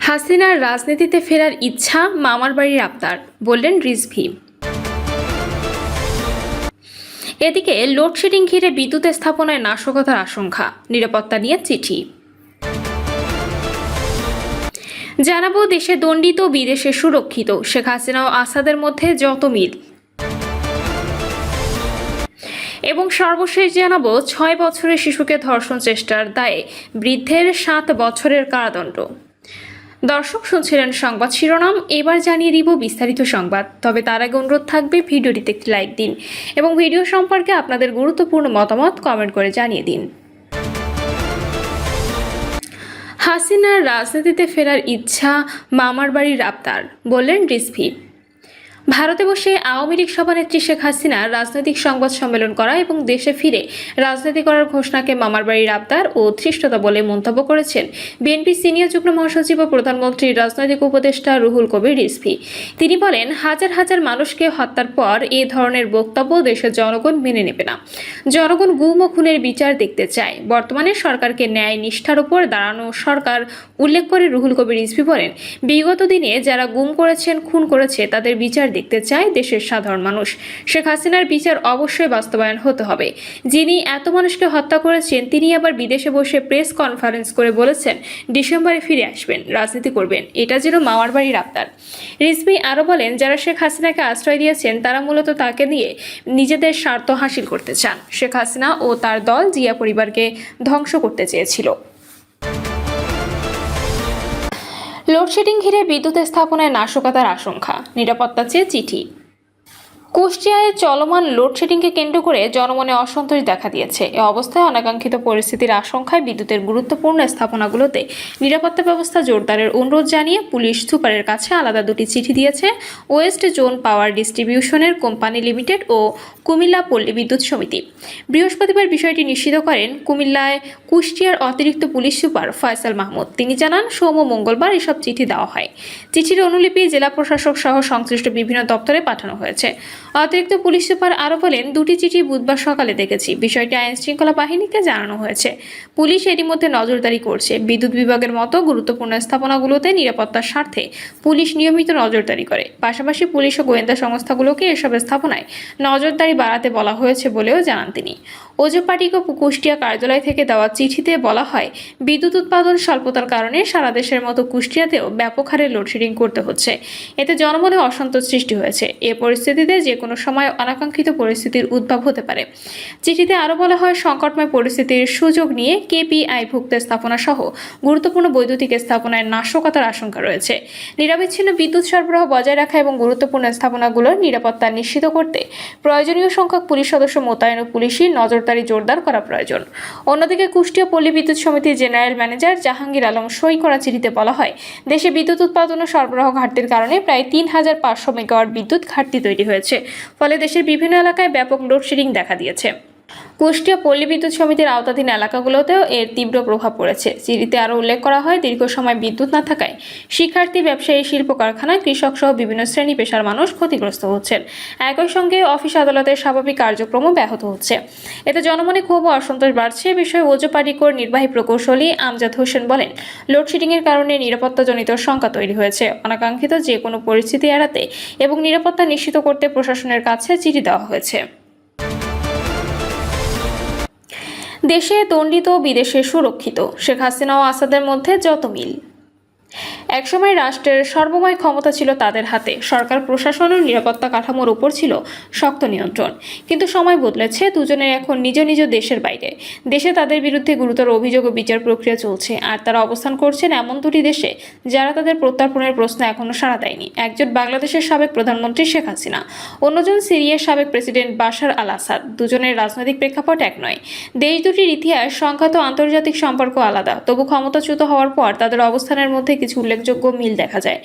হাসিনার রাজনীতিতে ফেরার ইচ্ছা, মামার বাড়ির আবদার, বললেন রিজভী। এদিকে লোডশেডিং ঘিরে বিদ্যুৎ স্থাপনায় নাশকতার আশঙ্কা, নিরাপত্তা নিয়ে চিঠি। জানাবো দেশে দণ্ডিত, বিদেশে সুরক্ষিত, শেখ হাসিনা ও আসাদের মধ্যে যত মিল। এবং সর্বশেষ জানাবো 6 বছরের শিশুকে ধর্ষণ চেষ্টার দায়ে বৃদ্ধের 7 বছরের কারাদণ্ড। দর্শক, শুনছিলেন সংবাদ শিরোনাম, এবার জানিয়ে দিব বিস্তারিত সংবাদ। তবে তার আগে অনুরোধ থাকবে ভিডিওটিতে একটি লাইক দিন এবং ভিডিও সম্পর্কে আপনাদের গুরুত্বপূর্ণ মতামত কমেন্ট করে জানিয়ে দিন। হাসিনার রাজনীতিতে ফেরার ইচ্ছা, মামার বাড়ির আবদার, বললেন রিজভী। ভারতে বসে আওয়ামী লীগ সভানেত্রী শেখ হাসিনা রাজনৈতিক সংবাদ সম্মেলন করা এবং দেশে ফিরে রাজনীতি করার ঘোষণাকে মামার বাড়ির আবদার ও ধৃষ্টতা বলে মন্তব্য করেছেন বিএনপি সিনিয়র যুগ্ম মহাসচিব ও প্রধানমন্ত্রীর রাজনৈতিক উপদেষ্টা রুহুল কবির রিজভী। তিনি বলেন, হাজার হাজার মানুষকে হত্যার পর এ ধরনের বক্তব্য দেশের জনগণ মেনে নেবে না। জনগণ গুম ও খুনের বিচার দেখতে চায়। বর্তমানে সরকারকে ন্যায় নিষ্ঠার উপর দাঁড়ানো সরকার উল্লেখ করে রুহুল কবির রিজভী বলেন, বিগত দিনে যারা গুম করেছেন, খুন করেছে, তাদের বিচার দেখতে চায় দেশের সাধারণ মানুষ। শেখ হাসিনার বিচার অবশ্যই বাস্তবায়ন হতে হবে। যিনি এত মানুষকে হত্যা করেছেন, তিনি আবার বিদেশে বসে প্রেস কনফারেন্স করে বলেছেন ডিসেম্বরে ফিরে আসবেন, রাজনীতি করবেন। এটা যেন মামার বাড়ির আবদার। রিজভী আরও বলেন, যারা শেখ হাসিনাকে আশ্রয় দিয়েছেন তারা মূলত তাকে নিয়ে নিজেদের স্বার্থ হাসিল করতে চান। শেখ হাসিনা ও তার দল জিয়া পরিবারকে ধ্বংস করতে চেয়েছিল। লোডশেডিং ঘিরে বিদ্যুৎ স্থাপনায় নাশকতার আশঙ্কা, নিরাপত্তা চেয়ে চিঠি। কুষ্টিয়ায় চলমান লোডশেডিংকে কেন্দ্র করে জনমনে অসন্তোষ দেখা দিয়েছে। এ অবস্থায় অনাকাঙ্ক্ষিত পরিস্থিতির আশঙ্কায় বিদ্যুতের গুরুত্বপূর্ণ স্থাপনাগুলোতে নিরাপত্তা ব্যবস্থা জোরদারের অনুরোধ জানিয়ে পুলিশ সুপারের কাছে আলাদা 2টি চিঠি দিয়েছে ওয়েস্ট জোন পাওয়ার ডিস্ট্রিবিউশনের কোম্পানি লিমিটেড ও কুমিল্লা পল্লী বিদ্যুৎ সমিতি। বৃহস্পতিবার বিষয়টি নিশ্চিত করেন কুমিল্লায় কুষ্টিয়ার অতিরিক্ত পুলিশ সুপার ফয়সাল মাহমুদ। তিনি জানান, সোম ও মঙ্গলবার এসব চিঠি দেওয়া হয়। চিঠির অনুলিপি জেলা প্রশাসক সহ সংশ্লিষ্ট বিভিন্ন দপ্তরে পাঠানো হয়েছে। অতিরিক্ত পুলিশ সুপার আরও বলেন, 2টি চিঠি বুধবার সকালে দেখেছি। বিষয়টি আইন শৃঙ্খলা বাহিনীকে জানানো হয়েছে। পুলিশ এরই মধ্যে নজরদারি করছে। বিদ্যুৎ বিভাগের মতো গুরুত্বপূর্ণ স্থাপনাগুলোতে নিরাপত্তার স্বার্থে পুলিশ নিয়মিত নজরদারি করে। পাশাপাশি পুলিশ ও গোয়েন্দা সংস্থাগুলোকে এসব স্থাপনায় নজরদারি বাড়াতে বলা হয়েছে বলেও জানান তিনি। ওজপাটিক ও কুষ্টিয়া কার্যালয় থেকে দেওয়া চিঠিতে বলা হয়, বিদ্যুৎ উৎপাদন স্বল্পতার কারণে সারা দেশের মতো কুষ্টিয়াতেও ব্যাপক হারে লোডশেডিং করতে হচ্ছে। এতে জনমনে অসন্তোষ সৃষ্টি হয়েছে। এ পরিস্থিতিতে যে কোনো সময় অনাকাঙ্ক্ষিত পরিস্থিতির উদ্ভব হতে পারে। চিঠিতে আরও বলা হয়, সংকটময় পরিস্থিতির সুযোগ নিয়ে কেপিআই ভুক্ত স্থাপনা সহ গুরুত্বপূর্ণ বৈদ্যুতিক স্থাপনায় নাশকতার আশঙ্কা রয়েছে। নিরবিচ্ছিন্ন বিদ্যুৎ সরবরাহ বজায় রাখা এবং গুরুত্বপূর্ণ স্থাপনাগুলোর নিরাপত্তা নিশ্চিত করতে প্রয়োজনীয় সংখ্যক পুলিশ সদস্য মোতায়েন ও পুলিশি নজরদারি জোরদার করা প্রয়োজন। অন্যদিকে কুষ্টিয়া পল্লী বিদ্যুৎ সমিতির জেনারেল ম্যানেজার জাহাঙ্গীর আলম সই করা চিঠিতে বলা হয়, দেশে বিদ্যুৎ উৎপাদন ও সরবরাহ ঘাটতির কারণে প্রায় 3500 মেগাওয়াট বিদ্যুৎ ঘাটতি তৈরি হয়েছে। ফলে দেশের বিভিন্ন এলাকায় ব্যাপক লোডশেডিং দেখা দিয়েছে। কুষ্টিয়া পল্লী বিদ্যুৎ সমিতির আওতাধীন এলাকাগুলোতেও এর তীব্র প্রভাব পড়েছে। চিঠিতে আরও উল্লেখ করা হয়, দীর্ঘ সময় বিদ্যুৎ না থাকায় শিক্ষার্থী, ব্যবসায়ী, শিল্প কারখানা, কৃষক সহ বিভিন্ন শ্রেণী পেশার মানুষ ক্ষতিগ্রস্ত হচ্ছেন। একই সঙ্গে অফিস আদালতের স্বাভাবিক কার্যক্রমও ব্যাহত হচ্ছে। এতে জনমনে ক্ষোভ ও অসন্তোষ বাড়ছে। বিষয়ে ওজপাটিকর নির্বাহী প্রকৌশলী আমজাদ হোসেন বলেন, লোডশেডিংয়ের কারণে নিরাপত্তাজনিত শঙ্কা তৈরি হয়েছে। অনাকাঙ্ক্ষিত যে কোনো পরিস্থিতি এড়াতে এবং নিরাপত্তা নিশ্চিত করতে প্রশাসনের কাছে চিঠি দেওয়া হয়েছে। দেশে দণ্ডিত, বিদেশে সুরক্ষিত, শেখ হাসিনা ও আসাদের মধ্যে যত মিল। একসময় রাষ্ট্রের সর্বময় ক্ষমতা ছিল তাদের হাতে। সরকার, প্রশাসন ও নিরাপত্তা কাঠামোর উপর ছিল শক্ত নিয়ন্ত্রণ। কিন্তু সময় বদলেছে। দুজনের এখন নিজ নিজ দেশের বাইরে। দেশে তাদের বিরুদ্ধে গুরুতর অভিযোগ ও বিচার প্রক্রিয়া চলছে। আর তারা অবস্থান করছেন এমন 2টি দেশে যারা তাদের প্রত্যার্পণের প্রশ্ন এখনো সাড়া দেয়নি। একজন বাংলাদেশের সাবেক প্রধানমন্ত্রী শেখ হাসিনা, অন্যজন সিরিয়ার সাবেক প্রেসিডেন্ট বাশার আল আসাদ। দুজনের রাজনৈতিক প্রেক্ষাপট এক নয়। দেশ দুটির ইতিহাস, সংখ্যাত আন্তর্জাতিক সম্পর্ক আলাদা। তবু ক্ষমতাচ্যুত হওয়ার পর তাদের অবস্থানের মধ্যে কিছু উল্লেখযোগ্য মিল দেখা যায়।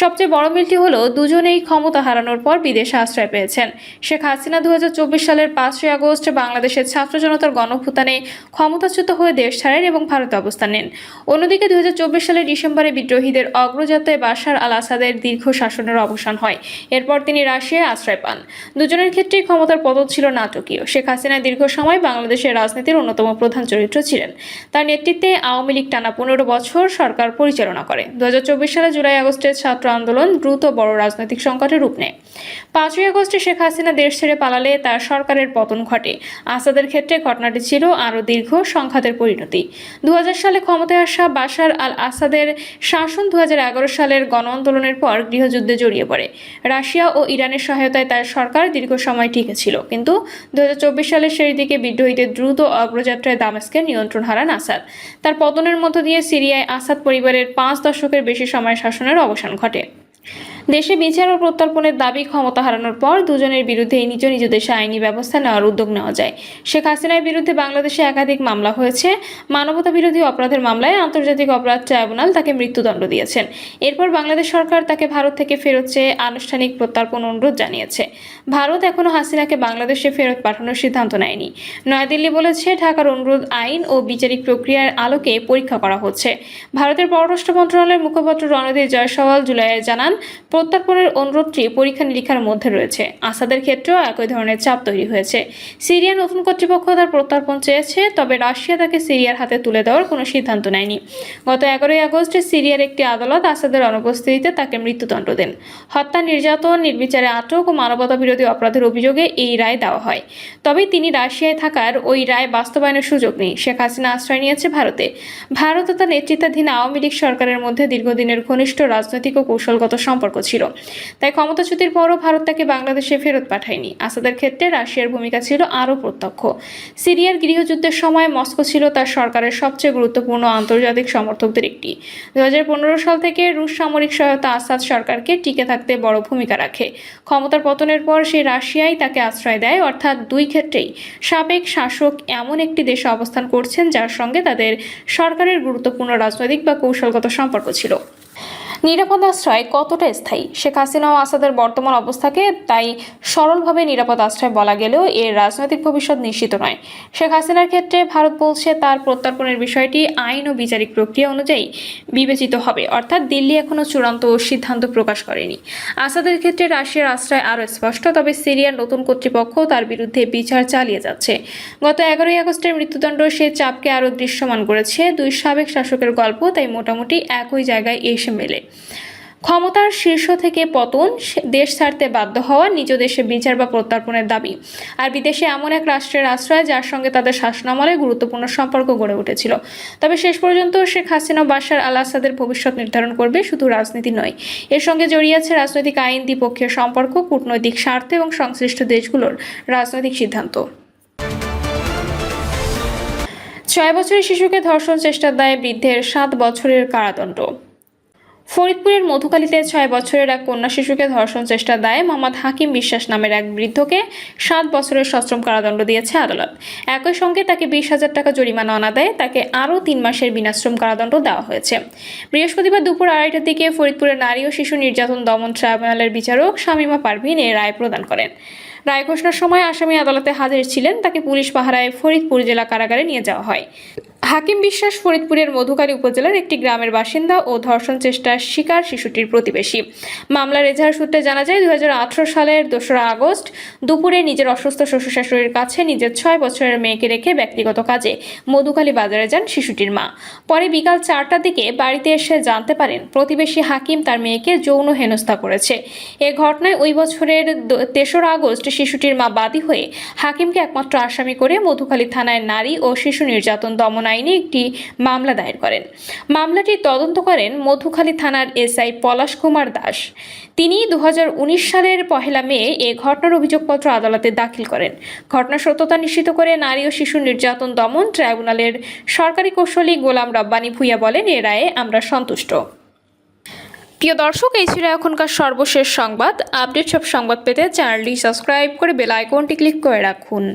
সবচেয়ে বড় মিলটি হলো, দুজনেই ক্ষমতা হারানোর পর বিদেশে আশ্রয় পেয়েছেন। শেখ হাসিনা 2024 সালের 5ই আগস্ট বাংলাদেশের ছাত্র জনতার গণঅভ্যুত্থানে ক্ষমতাচ্যুত হয়ে দেশ ছাড়েন এবং ভারতে অবস্থান নেন। অন্যদিকে 2024 সালের ডিসেম্বরে বিদ্রোহীদের অগ্রযাত্রায় বাশার আল আসাদের দীর্ঘ শাসনের অবসান হয়। এরপর তিনি রাশিয়ায় আশ্রয় পান। দুজনের ক্ষেত্রেই ক্ষমতার পতন ছিল নাটকীয়। শেখ হাসিনা দীর্ঘ সময় বাংলাদেশের রাজনীতির অন্যতম প্রধান চরিত্র ছিলেন। তার নেতৃত্বে আওয়ামী লীগ টানা 15 বছর সরকার পরিচালনা করে। 2024 সালে জুলাই আগস্টের ছাত্র আন্দোলন দ্রুত বড় রাজনৈতিক সংকটে রূপ নেয়। 5ই আগস্টে শেখ হাসিনা দেশ ছেড়ে পালালে তার সরকারের পতন ঘটে। আসাদের ক্ষেত্রে ঘটনাটি ছিল আরও দীর্ঘ সংঘাতের পরিণতি। 2000 সালে ক্ষমতায় আসা বাশার আল আসাদের শাসন 2011 সালের গণ আন্দোলনের পর গৃহযুদ্ধে জড়িয়ে পড়ে। রাশিয়া ও ইরানের সহায়তায় তার সরকার দীর্ঘ সময় টিকে ছিল, কিন্তু 2024 সালের শেষ দিকে বিদ্রোহীদের দ্রুত অগ্রযাত্রায় দামেস্কের নিয়ন্ত্রণ হারান আসাদ। তার পতনের মধ্য দিয়ে সিরিয়ায় আসাদ পরিবারের 5 দশকের বেশি সময় শাসনের অবসান ঘটে। দেশে বিচার ও প্রত্যর্পণের দাবি ক্ষমতা হারানোর পর দুজনের বিরুদ্ধে নিজ নিজ দেশে আইনি ব্যবস্থা নেওয়ার উদ্যোগ নেওয়া যায়। শেখ হাসিনার বিরুদ্ধে বাংলাদেশে একাধিক মামলা হয়েছে। মানবতা বিরোধী অপরাধের মামলায় আন্তর্জাতিক অপরাধ ট্রাইব্যুনাল তাকে মৃত্যুদণ্ড দিয়েছেন। এরপর বাংলাদেশ সরকার তাকে ভারত থেকে ফেরত চেয়ে আনুষ্ঠানিক প্রত্যর্পণ অনুরোধ জানিয়েছে। ভারত এখনও হাসিনাকে বাংলাদেশে ফেরত পাঠানোর সিদ্ধান্ত নেয়নি। নয়াদিল্লি বলেছে, ঢাকার অনুরোধ আইন ও বিচারিক প্রক্রিয়ার আলোকে পরীক্ষা করা হচ্ছে। ভারতের পররাষ্ট্র মন্ত্রণালয়ের মুখপাত্র রণদীপ জয়সওয়াল জুলাইয়ে জানান, প্রত্যর্পণের অনুরোধটি পরীক্ষা নিরীক্ষার মধ্যে রয়েছে। আসাদের ক্ষেত্রেও একই ধরনের চাপ তৈরি হয়েছে। সিরিয়ার নতুন কর্তৃপক্ষ তার প্রত্যর্পণ চেয়েছে, তবে রাশিয়া তাকে সিরিয়ার হাতে তুলে দেওয়ার কোনো সিদ্ধান্ত নেয়নি। গত 11ই আগস্ট সিরিয়ার একটি আদালত আসাদের অনুপস্থিতিতে তাকে মৃত্যুদণ্ড দেন। হত্যা, নির্যাতন, নির্বিচারে আটক ও মানবতা বিরোধী অপরাধের অভিযোগে এই রায় দেওয়া হয়। তবে তিনি রাশিয়ায় থাকার ওই রায় বাস্তবায়নের সুযোগ নেই। শেখ হাসিনা আশ্রয় নিয়েছে ভারতে। ভারত ও তার নেতৃত্বাধীন আওয়ামী লীগ সরকারের মধ্যে দীর্ঘদিনের ঘনিষ্ঠ রাজনৈতিক ও কৌশলগত সম্পর্ক ছিল। তাই ক্ষমতাচ্যুতির পরও ভারত তাকে বাংলাদেশে ফেরত পাঠায়নি। আসাদের ক্ষেত্রে রাশিয়ার ভূমিকা ছিল আরও প্রত্যক্ষ। সিরিয়ার গৃহযুদ্ধের সময় মস্কো ছিল তার সরকারের সবচেয়ে গুরুত্বপূর্ণ আন্তর্জাতিক সমর্থকদের একটি। 2015 সাল থেকে রুশ সামরিক সহায়তা আসাদ সরকারকে টিকে থাকতে বড় ভূমিকা রাখে। ক্ষমতার পতনের পর সেই রাশিয়াই তাকে আশ্রয় দেয়। অর্থাৎ দুই ক্ষেত্রেই সাবেক শাসক এমন একটি দেশে অবস্থান করছেন যার সঙ্গে তাদের সরকারের গুরুত্বপূর্ণ রাজনৈতিক বা কৌশলগত সম্পর্ক ছিল। নিরাপদ আশ্রয় কতটা স্থায়ী? শেখ হাসিনা ও আসাদের বর্তমান অবস্থাকে তাই সরলভাবে নিরাপদ আশ্রয় বলা গেলেও এর রাজনৈতিক ভবিষ্যৎ নিশ্চিত নয়। শেখ হাসিনার ক্ষেত্রে ভারত বলছে তার প্রত্যর্পণের বিষয়টি আইন ও বিচারিক প্রক্রিয়া অনুযায়ী বিবেচিত হবে, অর্থাৎ দিল্লি এখনও চূড়ান্ত সিদ্ধান্ত প্রকাশ করেনি। আসাদের ক্ষেত্রে রাশিয়ার আশ্রয় আরও স্পষ্ট, তবে সিরিয়ার নতুন কর্তৃপক্ষ তার বিরুদ্ধে বিচার চালিয়ে যাচ্ছে। গত 11ই আগস্টের মৃত্যুদণ্ড সে চাপকে আরও দৃশ্যমান করেছে। দুই সাবেক শাসকের গল্প তাই মোটামুটি একই জায়গায় এসে মেলে। ক্ষমতার শীর্ষ থেকে পতন, দেশ ছাড়তে বাধ্য হওয়া, নিজ দেশে বিচার বা প্রত্যর্পণের দাবি, আর বিদেশে এমন এক রাষ্ট্রের আশ্রয় যার সঙ্গে তাদের শাসনামলে গুরুত্বপূর্ণ সম্পর্ক গড়ে উঠেছিল। তবে শেষ পর্যন্ত শেখ হাসিনা বাশার আল আসাদের ভবিষ্যৎ নির্ধারণ করবে শুধু রাজনীতি নয়, এর সঙ্গে জড়িয়ে আছে রাজনৈতিক আইন, দ্বিপক্ষীয় সম্পর্ক, কূটনৈতিক স্বার্থ এবং সংশ্লিষ্ট দেশগুলোর রাজনৈতিক সিদ্ধান্ত। 6 বছরের শিশুকে ধর্ষণ চেষ্টার দায়ে বৃদ্ধের 7 বছরের কারাদণ্ড। ফরিদপুরের মধুখালীতে 6 বছরের এক কন্যা শিশুকে ধর্ষণ চেষ্টার দায়ে মোহাম্মদ হাকিম বিশ্বাস নামের এক বৃদ্ধকে 7 বছরের সশ্রম কারাদণ্ড দিয়েছে আদালত। একই সঙ্গে তাকে 20,000 টাকা জরিমানা অনাদায়ে তাকে আরও 3 মাসের বিনাশ্রম কারাদণ্ড দেওয়া হয়েছে। বৃহস্পতিবার দুপুর 2:30টার দিকে ফরিদপুরের নারী ও শিশু নির্যাতন দমন ট্রাইব্যুনালের বিচারক শামীমা পারভীন এ রায় প্রদান করেন। রায় ঘোষণার সময় আসামি আদালতে হাজির ছিলেন। তাকে পুলিশ পাহারায় ফরিদপুর জেলা কারাগারে নিয়ে যাওয়া হয়। হাকিম বিশ্বাস ফরিদপুরের মধুখালী উপজেলার একটি গ্রামের বাসিন্দা ও ধর্ষণ চেষ্টার শিকার শিশুটির প্রতিবেশী। মামলার এজাহার সূত্রে জানা যায়, 2018 সালের 2রা আগস্ট দুপুরে নিজের অসুস্থ শ্বশুর শাশুড়ির কাছে নিজের 6 বছরের মেয়েকে রেখে ব্যক্তিগত কাজে মধুখালী বাজারে যান শিশুটির মা। পরে বিকাল 4টার দিকে বাড়িতে এসে জানতে পারেন প্রতিবেশী হাকিম তার মেয়েকে যৌন হেনস্থা করেছে। এ ঘটনায় ওই বছরের 3রা আগস্ট শিশুটির মা বাদী হয়ে হাকিমকে একমাত্র আসামি করে মধুখালী থানায় নারী ও শিশু নির্যাতন দমন আইনে একটি মামলা দায়ের করেন। মামলাটি তদন্ত করেন মধুখালী থানার এসআই পলাশ কুমার দাস। তিনি 2019 সালের 1 মে এ ঘটনার অভিযোগপত্র আদালতে দাখিল করেন। ঘটনার সত্যতা নিশ্চিত করে নারী ও শিশু নির্যাতন দমন ট্রাইব্যুনালের সরকারি কৌশলী গোলাম রাব্বানী ভূঁইয়া বলেন, এ রায়ে আমরা সন্তুষ্ট। প্রিয় দর্শক, এই ছিল এখনকার সর্বশেষ সংবাদ। আপডেট সব সংবাদ পেতে চ্যানেলটি সাবস্ক্রাইব করে বেল আইকনটি ক্লিক করে রাখুন।